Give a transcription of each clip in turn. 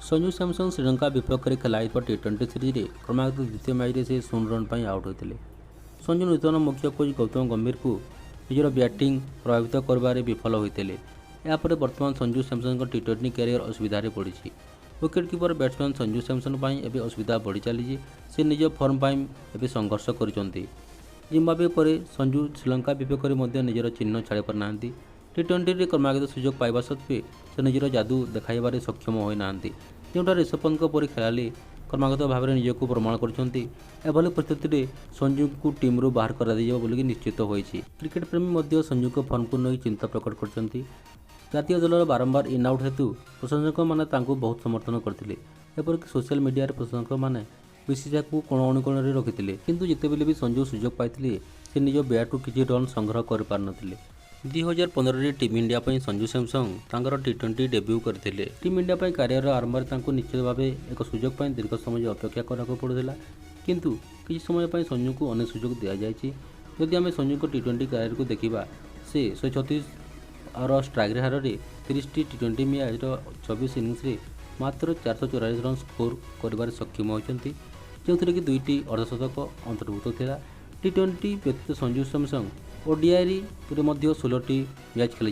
संजू सैमसन श्रीलंका विपक्ष में खेल टी20 सीरीज क्रमागत द्वितीय मैच से 0 रन पर आउट होते। संजू नूतन मुख्य कोच गौतम गंभीर को निजर बैटिंग प्रभावित कर विफल होते। यापर बर्तमान संजू सैमसन टी20 कैरियर असुविधा पड़ी। Wicket keeper batsman Sanju Samson एवं असुविधा बढ़ी चली। से निज फर्म पर संघर्ष कर जिम्बाब्वे पर संजू श्रीलंका विपक्ष में निजर चिन्ह छाड़ी पारना। टी20 क्रमागत सुजोग पाइबा सत्वे से निजर जादू देखाइबारे सक्षम होना। जोटा ऋषभ पंत परी खेलाड़ी क्रमागत भाव में निजक प्रमाण कर परिस्थिति में संजू को टीम रू बाहर कर निश्चित होती। क्रिकेट प्रेमी संजू को फर्म को नहीं चिंता प्रकट कर जातीय दल बारंबार इन आउट हेतु प्रशंसक मैंने बहुत समर्थन करते। एपरिक सोशल मीडिया प्रशंसक मैंने बीसीसीआई को कोण अनुकोण रखी किंतु जितेबले भी संजू सुजोग पाई से निज बैट किसी रन संग्रह कर पार नथिले। 2015 टीम इंडिया पर संजू सैमसन टी20 डेब्यू करते। टीम इंडिया पर कैरियर आरंभ में निश्चित भाव एक सुजोग पर दीर्घ समय अपेक्षा करने पड़ूला किंतु किसी समय पर संजू को अनेक सुजोग दि जाएगी। जदि आम संजू को टी20 कैरियर को देखा से 136 और स्ट्राइक हार में 30 टी20 मैच 24 इनिंग्स मात्र 444 रन स्कोर कर सक्षम होती जो कि 2टी अर्धशतक अंतर्भुक्त था। टी20 व्यतीत संजू सैमसन ओडीआई 16टी मैच खेली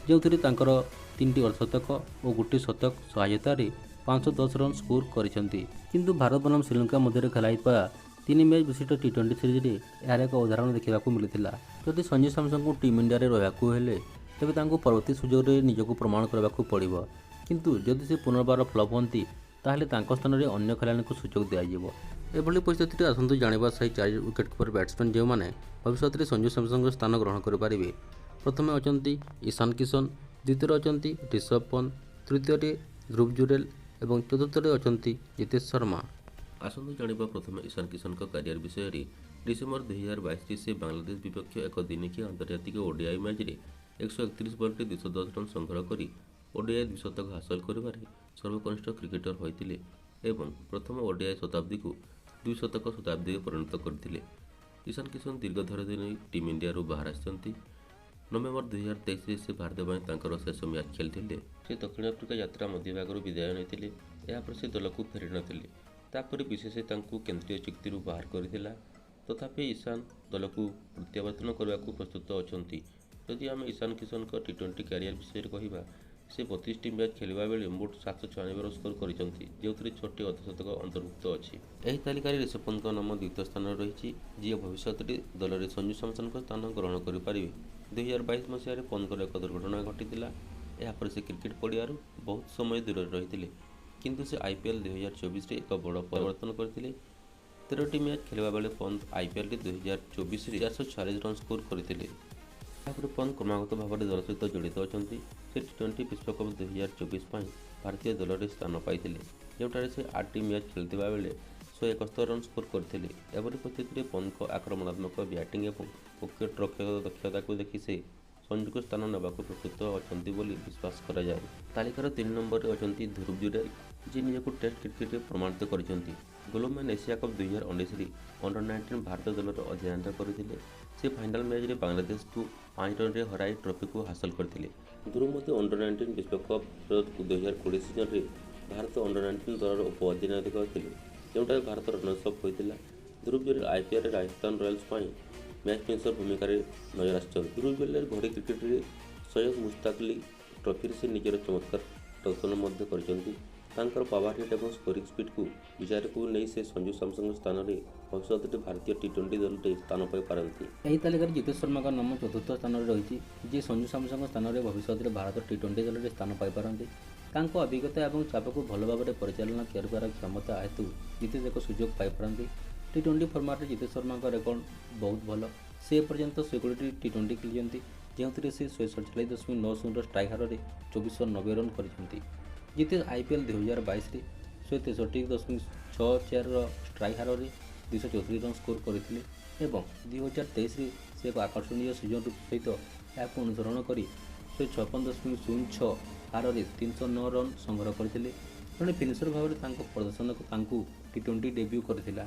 जो 3टी अर्धशतक और 1 शतक सहायतार 510 रन स्कोर कर भारत बनाम श्रीलंका मध्य खेल 3 मैच विशिष्ट टी20 सीरीज यार एक उदाहरण देखा मिलता। जदि संजू सैमसन को टीम इंडिया रहा हेले तेज परवर्ती सुजोग निजक प्रमाण करने पड़ो किंतु जदि से पुनर्बार फ्लप होती ताहले स्थान में अन्य खेलाड़ी को सुजोग दिज्व। एभली परिस्थिति आसतु जाना सही 4 विकेट कीपर बैट्समैन जो मैंने भविष्य में संजू सैमसन स्थान ग्रहण करेंगे। प्रथम अच्छा ईशान किशन, द्वितीय अच्छा ऋषभ पंत, तृतीय ध्रुव जुरेल और चतुर्थ अच्छा जितेश शर्मा। आसतु जाना प्रथम ईशान किशन कैरियर विषय में। डिसेम्बर 2022 से बांग्लादेश विपक्ष एक दिनिकिया आंतर्जातिक ओडीआई मैच 131 बॉल 210 रन संग्रह कर ओडीआई द्विशतक हासिल कर सर्वकनिष्ठ क्रिकेटर होते एवं प्रथम ओडीआई शताब्दी को द्विशतक शताब्दी परिणत करते। ईशान किशन दीर्घ धर दिन टीम इंडिया बाहर आसती। नवेम्बर 2023 से भारत में शेष मैच खेलते। से दक्षिण आफ्रिका यात्रा मध्यभाग विदाय नहीं यापर से दल को फेरी नापर बीसीसीआई केंद्रीय चुक्ति बाहर कर तथापि ईशान दल को प्रत्यावर्तन करने को प्रस्तुत अच्छा। जदि आम ईशान किशन टी20 कैरियर विषय कहवा से 32टी मैच खेलवा बेले मोट 796 रन स्कोर कर जो 6टी अर्धशतक अंतर्भुक्त अच्छी। यह तालिकार ऋषभ पंत नाम द्वितीय स्थान रही जी भविष्य में दल में संजू सैमसन स्थान ग्रहण करेंगे। 2022 मसीह पंत एक दुर्घटना घटी यापर से क्रिकेट पड़िया बहुत समय दूर रही किंतु से आईपीएल 2024 एक बड़ परिवर्तन करते। 13टी मैच खेलवा बेले पंत आईपीएल 2024 446 रन स्कोर करते। पंत क्रमागत भाव में दल सहित जड़ित अच्छा। से टी20 विश्वकप 2024 भारतीय दल में स्थान पाई जोटार से 8टी मैच खेलते बेले 171 रन स्कोर करते। एपरी परिस्थिति में पंत आक्रमणात्मक बैटिंग और विकेट रक्षक दक्षता को देखि से संजू को स्थान नेबा प्रस्तुत अच्छा विश्वास करा जाए। तालिकार 3 नंबर अच्छा ध्रुव जुरेल जी निजक टेस्ट क्रिकेट प्रमाणित कर global Asia cup 2019 under-19 Bharat दल अधिनायकता करते। से फाइनल मैच में बांग्लादेश को 5 रन हराई ट्रॉफी को हासिल करते। ध्रुव अंडर-19 विश्वकप 2020 सीजन में भारत अंडर-19 दल उप अधिनायक थे जोटा भारत रनर्स अप होता। Dhruv Jurel IPL Rajasthan Royals match finisher भूमिका नजर आस। ध्रुव जुरेल घड़ी क्रिकेट में सैयद मुश्ताक अली ट्रॉफी से निजर चमत्कार प्रदर्शन कर पावर हिट और स्कोरिंग स्पीड को विचार को नहीं से संजू सैमसन स्थान में भविष्य में भारतीय टी20 दल में स्थान पाई। यही तालिकार जितेश शर्मा का नाम चतुर्थ स्थान रही जी संजू सैमसन स्थान में भविष्य में भारत टी20 दल में स्थान पाई। अभिज्ञता और चाप को भल भाव में परिचालना कर क्षमता हेतु जितेश एक सुजोग पाई। टी20 फर्माट जितेश शर्मा का रेकर्ड बहुत भल। से पर्यंत 16टी टी20 खेली जो से 147.90 स्ट्राइक हार में 2490 रन कर। जितेश आईपीएल 2022 163.64 स्ट्राइक हार में 234 रन स्कोर करते 2023 से एक आकर्षणीय सीजन सहित यहाँ अनुसरण कर 156.06 हार में 309 रन संग्रह करते। जड़े फिनिशर भाव में प्रदर्शन को टी20 डेब्यू करथिला।